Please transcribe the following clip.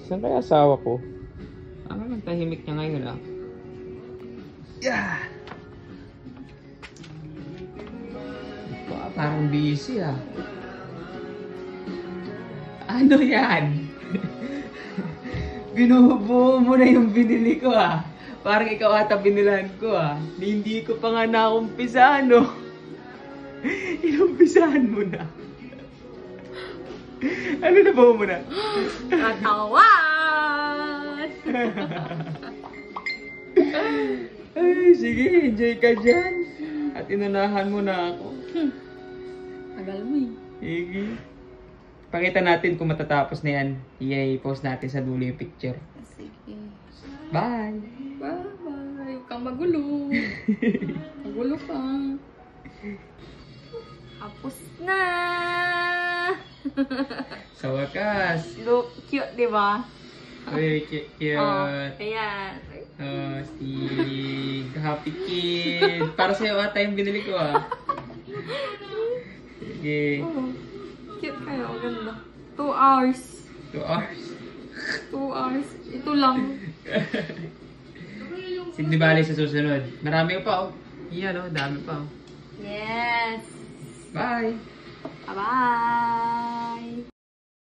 Saan kaya asawa ko? Ang tahimik niya ngayon ah. Yeah! Parang busy ah. Ano yan? Binubuo mo na yung binili ko ah. Parang ikaw ata binilan ko ah. Hindi ko pa nga nakumpisa no. Inumpisahan mo na. Ano na ba mo na? Katawan! Ay, sige, enjoy ka dyan. At inunahan mo na ako. Tagal mo eh. Sige. Pakita natin kung matatapos na yan. I-post natin sa dulo yung picture. Sige. Bye! Bye-bye. Huwag kang magulo. Magulo ka. Tapos na! Sa wakas. Look cute, di ba? Uy, cute. Oh, ayan. Si Happy Kid. Para sa'yo ata yung binili ko ah. Sige. Oh, cute kayo. Ganda. 2 hours. 2 hours. 2 hours. Ito lang. Sige, bali sa susunod. Marami pa oh. Iyan oh, dami pa oh. Yes. Bye! Bye-bye.